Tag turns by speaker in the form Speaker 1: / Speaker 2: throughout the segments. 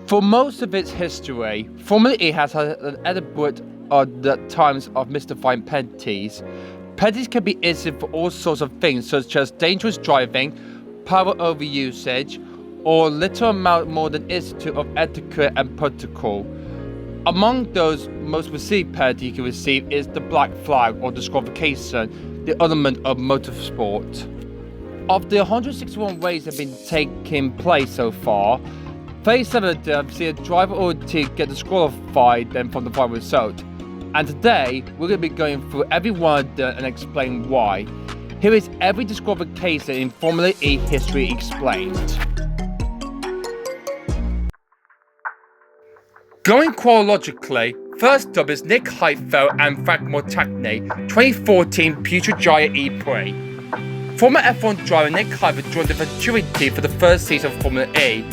Speaker 1: For most of its history, Formula E has had an elaborate on the times of mystifying penalties. Penalties can be issued for all sorts of things, such as dangerous driving, power overusage, or little amount more than institute of etiquette and protocol. Among those most received penalty you can receive is the black flag or disqualification, the element of motorsport. Of the 161 races that have been taking place so far, 37 of them have seen a driver or team get disqualified then from the final result. And today, we're going to be going through every one of them and explain why. Here is every disqualification in Formula E history explained. Going chronologically, first up is Nick Heidfeld and Frank Montagny, 2014 Putrajaya E-Prix. Former F1 driver Nick Heidfeld joined the Venturi for the first season of Formula E.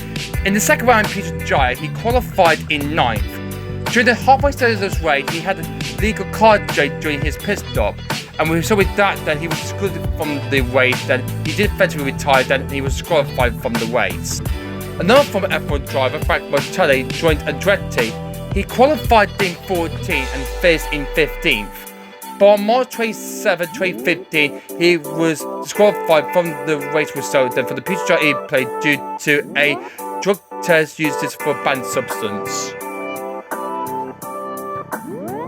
Speaker 1: In the second round in Putrajaya, he qualified in 9th. During the halfway stage of this race, he had a legal card change during his pit stop, and we saw with that then he was excluded from the race, then he did eventually retire, then he was disqualified from the race. Another former F1 driver, Frank Montagny, joined Andretti. He qualified in 14th and finished in 15th. But on March 27, 2015, he was disqualified from the race result then for the Putrajaya E-Prix due to a drug test used for a banned substance.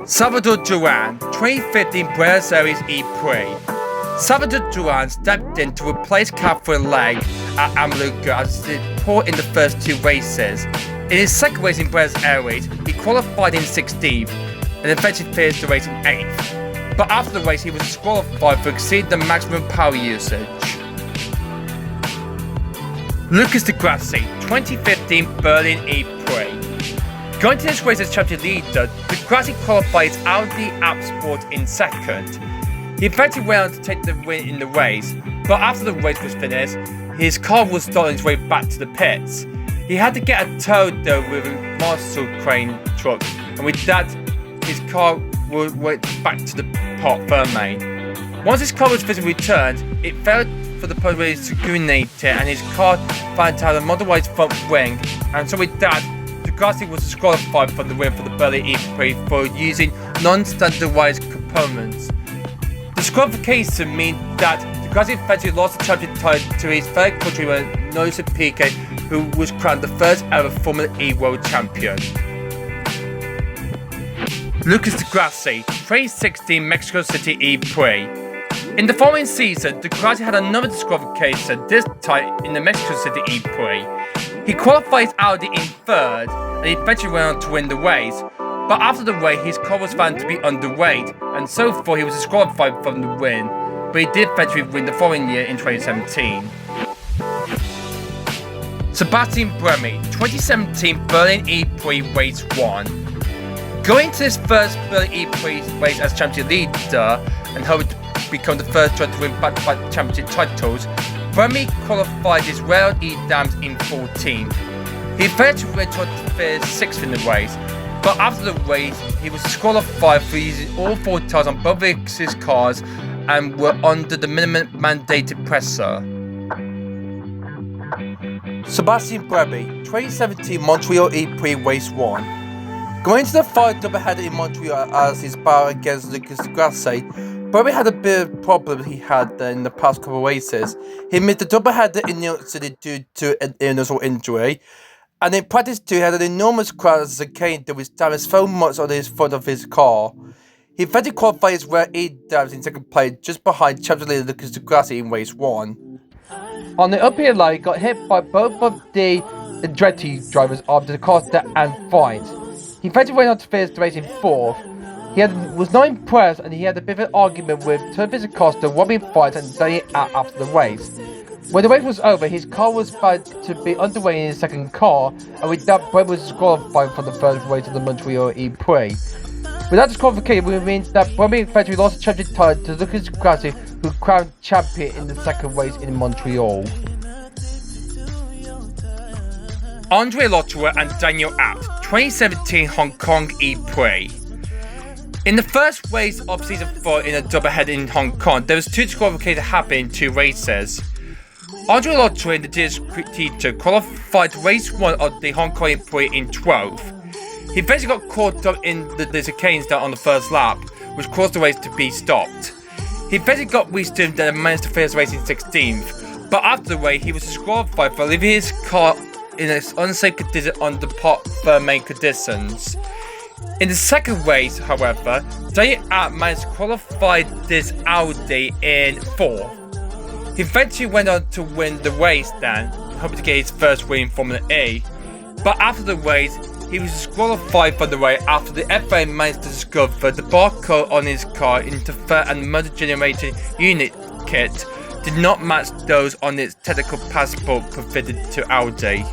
Speaker 1: Salvador Duran, 2015 Buenos Aires E-Prix. Salvador Duran stepped in to replace Catherine Legge at Amaluca as he did poor in the first two races. In his second race in Buenos Aires, he qualified in 16th and eventually finished the race in 8th. But after the race, he was disqualified for exceeding the maximum power usage. Lucas Di Grassi, 2015 Berlin E-Prix. Going to this race as champion leader, Di Grassi qualified his Audi App Sport in second. He eventually went on to take the win in the race, but after the race was finished, his car was stolen on his way back to the pits. He had to get a tow though with a Marshall crane truck, and with that, his car went back to the Parc Ferme. Once his car was physically returned, it failed for the point where it segregated, and his car found to have a motorized front wing, and so with that, Di Grassi was disqualified from the win for the Berlin E-Prix for using non-standardized components. Disqualification means that Di Grassi eventually lost the championship title to his fellow countryman Nelson Piquet, who was crowned the first ever Formula E world champion. Lucas Di Grassi, 2016 Mexico City E-Prix. In the following season, Di Grassi had another disqualification, this time in the Mexico City E-Prix. He qualified Audi in third, and he eventually went on to win the race. But after the race, his car was found to be underweight, and so forth he was disqualified from the win. But he did eventually win the following year in 2017. Sebastian Buemi, 2017 Berlin E-Prix Race 1. Going to his first Berlin E-Prix race as champion leader and hoping to become the first driver to win back-to-back championship titles, Buemi qualified his Rail E-Dams in 14th. He eventually went on to finish 6th in the race, but after the race, he was disqualified for using all 4 tires on both his cars and were under the minimum mandated pressure. Sebastian Buemi, 2017 Montreal E-Prix Race 1. Going into the final doubleheader in Montreal as his battle against Lucas Di Grassi, Buemi had a bit of problem he had in the past couple of races. He missed the doubleheader in New York City due to an illness or injury, and in practice too, he had an enormous crowd as a cane that was damaged so much on the front of his car. He eventually qualified his Rail E-Dams in second place, just behind champion leader Lucas Di Grassi in race 1. On the uphill line, he got hit by both of the Andretti drivers after the Costa and Fight. He eventually went on to finish the race in 4th. He was not impressed, and he had a bit of an argument with Turvis Acosta, Robin Fight, and Danny after the race. When the race was over, his car was found to be underway in his second car, and with that, Buemi was disqualified from the first race of the Montreal E-Prix. Without disqualification, it means that Buemi eventually lost the championship title to Lucas Di Grassi, who crowned champion in the second race in Montreal. Andre Lotterer and Daniel Abt, 2017 Hong Kong E-Prix. In the first race of season 4 in a doubleheader in Hong Kong, there was 2 disqualifications happening in 2 races. Andre Lottery, the disc teacher, qualified race 1 of the Hong Kong Prix in 12th. He eventually got caught up in the disqualifications on the first lap, which caused the race to be stopped. He eventually got restored and managed to finish the race in 16th, but after the race he was disqualified for leaving his car in an unsafe condition on the part for main conditions. In the second race, however, Daniel Abt managed to qualify this Audi in 4th. He eventually went on to win the race then, hoping to get his first win in Formula E. But after the race, he was disqualified from the race after the FIA managed to discover the barcode on his car interference and motor generator unit kit did not match those on its technical passport provided to Audi.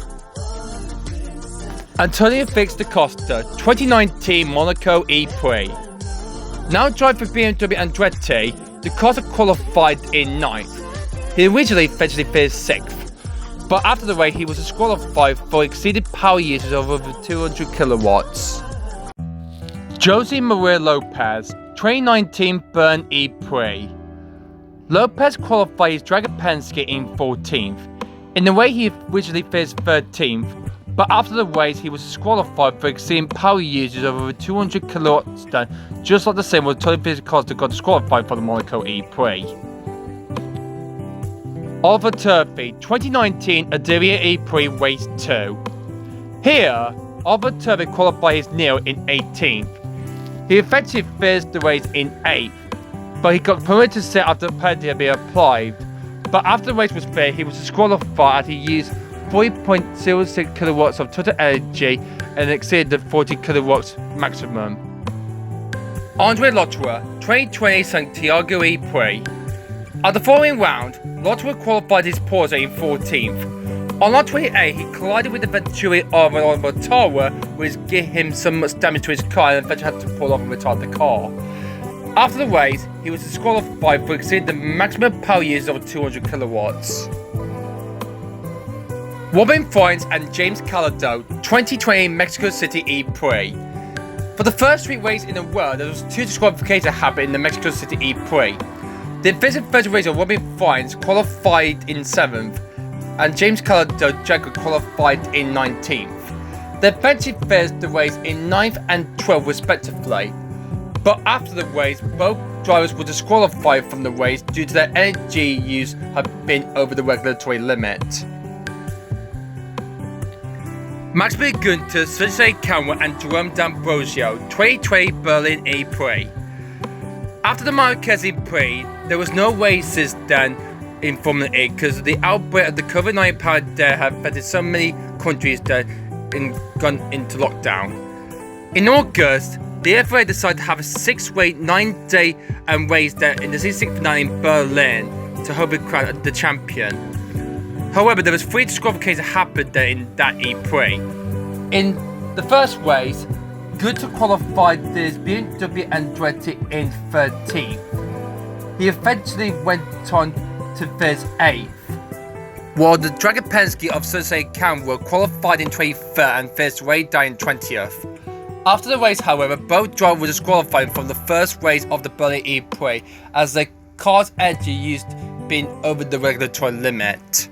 Speaker 1: Antonio Felix da Costa, 2019 Monaco E-Prix. Now driving for BMW Andretti, da Costa qualified in 9th. He originally eventually finished 6th, but after the race he was disqualified for exceeded power usage of over 200 kilowatts. Jose Maria Lopez, 2019 Bern E-Prix. Lopez qualified his Dragon Penske in 14th. In the race he originally finished 13th, but after the race he was disqualified for exceeding power usage of over 200 kilowatts, just like the same with Antonio Felix da Costa got disqualified for the Monaco E-Prix. Oliver Turvey, 2019 Adria E-Prix Race 2. Here, Oliver Turvey qualified his Neo in 18th. He eventually finished the race in 8th, but he got permitted to sit after the penalty had been applied. But after the race was finished, he was disqualified as he used 40.06 kilowatts of total energy and exceeded the 40 kilowatts maximum. Andre Lotterer, 2020 Santiago E-Prix. At the following round, Lotterer qualified his Porsche in 14th. On lap 28, he collided with the Venturi of Mortara, which gave him some much damage to his car and eventually had to pull off and retard the car. After the race, he was disqualified for exceeding the maximum power usage of 200 kilowatts. Robin Freins and James Calado, 2020 Mexico City E-Prix. For the first 3 races in a row, there was 2 disqualifications happened in the Mexico City E-Prix. The official first race of Robin Freins qualified in 7th, and James Calado Jaguar qualified in 19th. They eventually finished the race in 9th and 12th respectively. But after the race, both drivers were disqualified from the race due to their energy use had been over the regulatory limit. Max Gunther, Sergei Camera and Jerome D'Ambrosio, 2020 Berlin E-Prix. After the Marquez E-Prix, there was no races then in Formula E because the outbreak of the COVID-19 pandemic had affected so many countries that gone into lockdown. In August, the FIA decided to have a 6-race, 9-day race there in the C6 finale in Berlin to hope to crown the champion. However, there was 3 disqualifications that happened there in that E-Prix. In the first race, Gunther qualified this BMW Andretti in 13th. He eventually went on to finish 8th, while the Dragon Penske of Sergei Camera qualified in 23rd and finished way down in 20th. After the race, however, both drivers were disqualified from the first race of the Berlin E-Prix as their car's energy used being over the regulatory limit.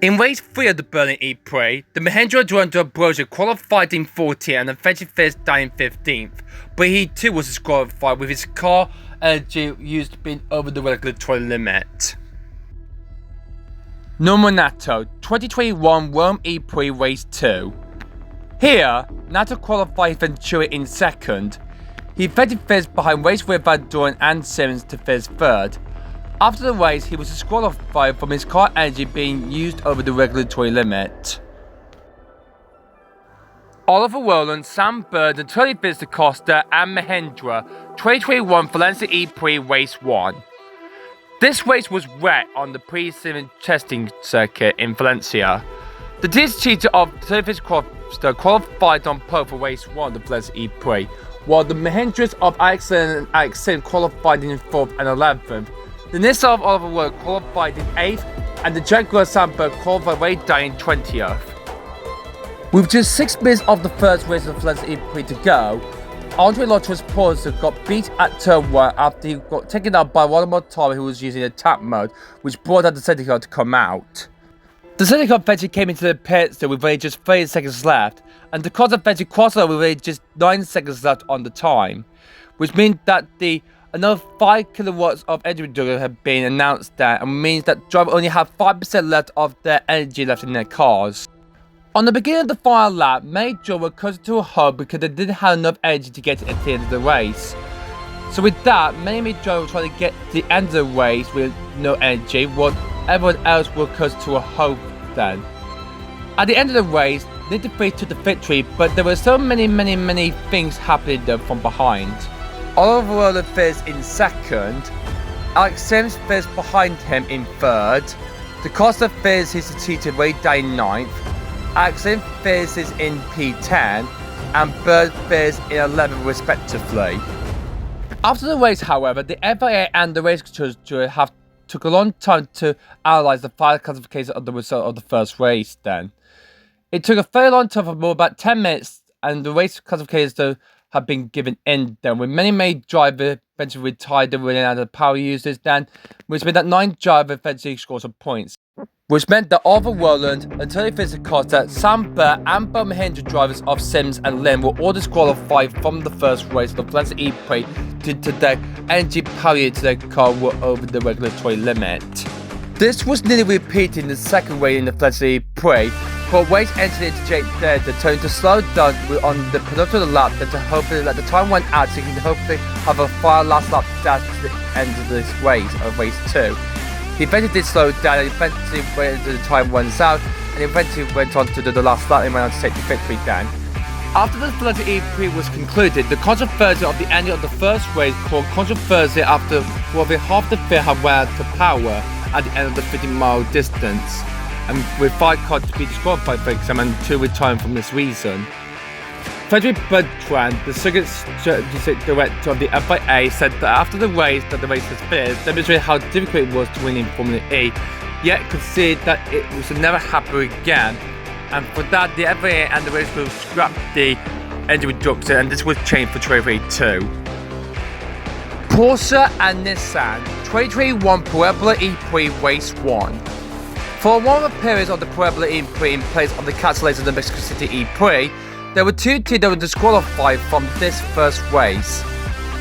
Speaker 1: In race 3 of the Berlin E-Prix, the Mahindra Jerome D'Ambrosio qualified in 14th and eventually finished down in 15th, but he too was disqualified with his car energy used being over the regulatory limit. Norman Nato, 2021 Rome E-Prix Race 2. Here, Nato qualified Venturi in 2nd. He eventually finished behind race winner Van Doren and Simmons to finish 3rd. After the race, he was disqualified from his car energy being used over the regulatory limit. Oliver Rowland, Sam Bird, Antonio Felix da Costa and Mahindra, 2021 Valencia E-Prix Race 1. This race was wet on the pre-season testing circuit in Valencia. The teacher of Antonio Felix da Costa qualified on pole for Race 1 of the Valencia E-Prix, while the Mahindras of Alexander and Alexander qualified in 4th and 11th. The Nissan of Oliver Rowland qualified in 8th, and the Jaguar Sandberg qualified way down in 20th. With just 6 minutes of the first race of Valencia E-Prix to go, Andre Lotto's Porsche got beat at turn 1 after he got taken out by one more time who was using attack mode, which brought out the safety car to come out. The safety car eventually came into the pits with only just 30 seconds left, and the car eventually crossed over with only just 9 seconds left on the time, which means that another 5 kilowatts of energy reduction had been announced there, and means that drivers only have 5% left of their energy left in their cars. On the beginning of the final lap, many drivers were closer to a hole because they didn't have enough energy to get at the end of the race. So with that, many drivers were trying to get to the end of the race with no energy, while everyone else were close to a hole then. At the end of the race, Nick 3 took the victory, but there were so many things happening there from behind. Oliver Rowland finished in second, Alex Sims finished behind him in third, DaCosta finished his seated way down in ninth, Alex Sims finishes in P10, and Bird finished in 11th respectively. After the race, however, the FIA and the race controllers took a long time to analyse the final classification of the result of the first race then. It took a very long time, for more about 10 minutes, and the race classifications have been given in then, with many drivers eventually retired and running out of power users then, which meant that 9 drivers eventually scored some points. Which meant that Oliver Rowland, Antonio Costa, Sam Burr, and Bo Mahindra drivers of Sims and Lynn were all disqualified from the first race of the Valencia E-Prix due to their energy power units to their car were over the regulatory limit. This was nearly repeated in the second race in the Valencia E-Prix, but race engineer Jake there determined to slow down on the penultimate lap then to hopefully let the time run out so he can hopefully have a final last lap dash to the end of this race, of race 2. He eventually did slow down and eventually waited until the time runs out, and eventually went on to do the last lap and went on to take the victory then. After the Valencia E-Prix was concluded, the controversy of the ending of the first race caused controversy after roughly half the field had run out of power at the end of the 50-mile distance, and with 5 cars to be disqualified for example and 2 retiring from this reason. Frederick Bertrand, the circuit director of the FIA, said that after the race was finished, demonstrated how difficult it was to win in Formula E, yet conceded that it would never happen again. And for that, the FIA and the race will scrap the engine reduction, and this was changed for 2022. Porsche and Nissan 2021 Puebla E-Prix Race 1. For one of the periods of the Puebla E-Prix in place of the cancellation of the Mexico City E-Prix, there were 2 teams that were disqualified from this first race.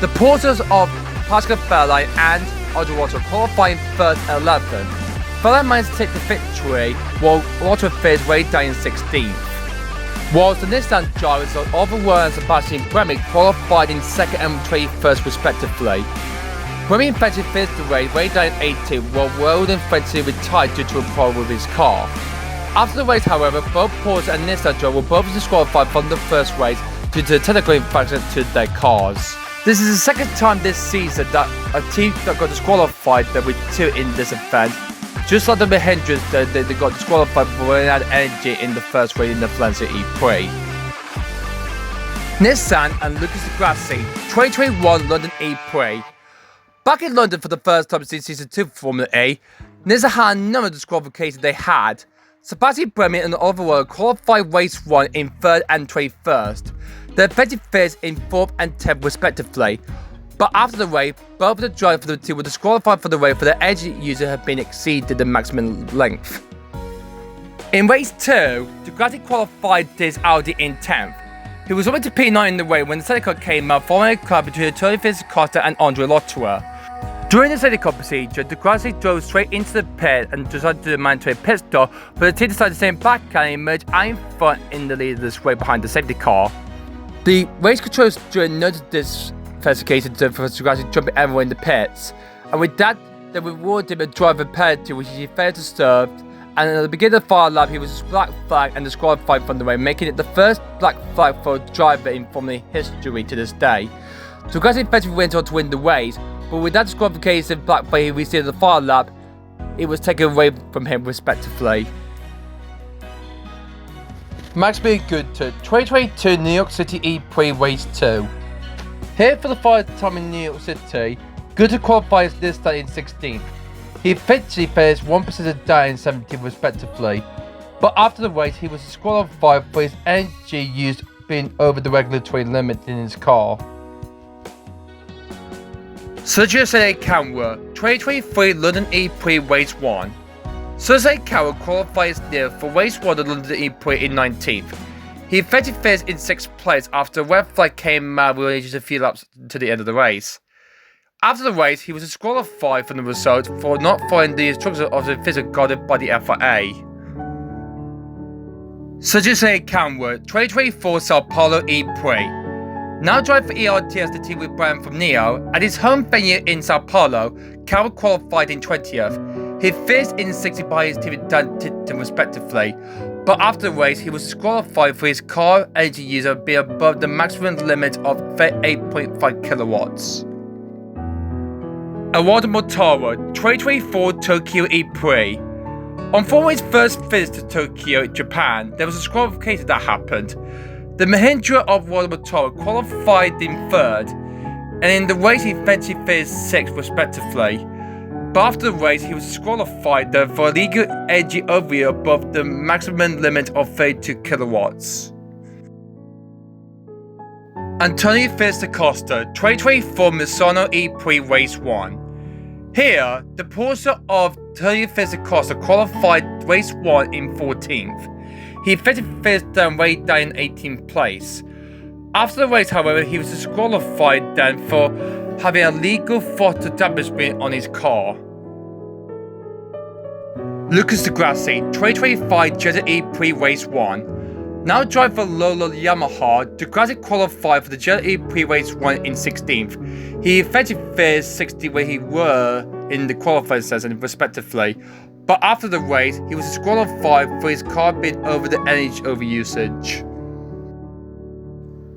Speaker 1: The Porsches of Pascal Wehrlein and Andre Lotto qualifying 3rd and 11th. Wehrlein managed to take the victory, while Lotto finished way down in 16th. Whilst the Nissan drivers of Oliver Rowland and Sebastian Bremig qualified in 2nd and 21st respectively. Bremig eventually finished the race way down in 18th, while Rowland eventually retired due to a problem with his car. After the race, however, both Porsche and Nissan drivers were both disqualified from the first race due to the technical infractions to their cars. This is the second time this season that a team that got disqualified there were 2 in this event. Just like the Mahindras, they got disqualified for running out of energy in the first race in the Valencia E-Prix. Nissan and Lucas di Grassi 2021 London E-Prix. Back in London for the first time since Season 2 for Formula E, Nissan had a number of disqualifications they had. Sebastian Bremig and Oliver Rowland qualified race 1 in 3rd and 21st. They eventually finished in 4th and 10th respectively. But after the race, both of the drivers for the team were disqualified for the race for their energy user had been exceeded the maximum length. In race 2, di Grassi qualified his Audi in 10th. He was almost to P9 in the race when the safety car came out, forming a car between Antonio Costa and Andre Lotto. During the safety car procedure, di Grassi drove straight into the pit and decided to do the mandatory pit stop, but the team decided to stay back and emerge out in front in the lead of this race behind the safety car. The race controllers noted this investigation for di Grassi jumping everyone in the pits, and with that, they rewarded him a driver penalty which he failed to serve, and at the beginning of the final lap, he was black flagged and disqualified from the race, making it the first black flag for a driver in Formula history to this day. Di Grassi eventually went on to win the race, but with that disqualification black flag he received in the final lap, it was taken away from him respectively. Max Good to 2022 New York City E-Prix Race 2. Here for the 3rd time in New York City, Good qualifies this day in 16th. He eventually finished 1% down in 17th respectively, but after the race he was disqualified for his energy used been over the regulatory limit in his car. Sergio Camera, 2023 London E-Prix Race 1. Sergio Camera qualifies there for Race 1 of London E-Prix in 19th. He eventually finished in 6th place after a red flag came out with just a few laps to the end of the race. After the race, he was disqualified from the result for not following the instructions of the physical guided by the FIA. Sergio Camera, 2024 Sao Paulo E-Prix. Now driving for ERTS, the team with Brian from Neo, at his home venue in Sao Paulo, Camera qualified in 20th. He finished in 60th by his team with Dan Titton respectively, but after the race he was disqualified for his car energy user being above the maximum limit of 38.5 kilowatts. Eduardo Mortara, 2024 Tokyo E-Prix. On following his first visit to Tokyo, Japan, there was a disqualification that happened. The Mahindra of Eduardo Mortara qualified in 3rd, and in the race he eventually finished 6th respectively. But after the race he was disqualified for illegal energy overuse above the maximum limit of 32 kilowatts. Antonio Felix da Costa, 2024 Misano E-Prix Race 1. Here, the Porsche of Antonio Felix da Costa qualified Race 1 in 14th. He effectively finished way down in 18th place. After the race, however, he was disqualified then for having a legal photo damagement on his car. Lucas Di Grassi, 2025 Jeddah E-Prix Race 1. Now driving for Lolo Yamaha, Di Grassi qualified for the Jeddah E-Prix Race 1 in 16th. He effectively finished 60th where he were in the qualifying session respectively. But after the race, he was disqualified for his car being over the energy overusage.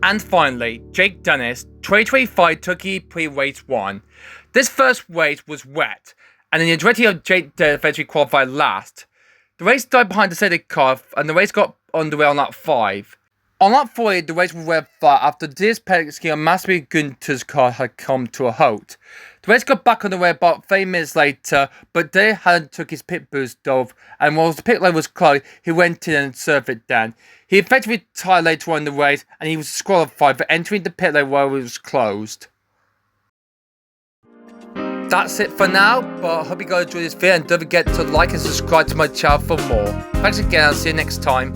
Speaker 1: And finally, Jake Dennis, 2025 Tokyo E-Prix Race 1. This first race was wet, and the majority of Jake Dennis eventually qualified last. The race died behind the safety car, and the race got underway on lap 5. On lap 4, the race was red flag after this penalty on Massi Gunter's car had come to a halt. The race got back on the way about 30 minutes later, but Day hadn't took his pit boost off, and while the pit lane was closed, he went in and served it down. He effectively retired later on in the race, and he was disqualified for entering the pit lane while it was closed. That's it for now, but I hope you guys enjoyed this video, and don't forget to like and subscribe to my channel for more. Thanks again, I'll see you next time.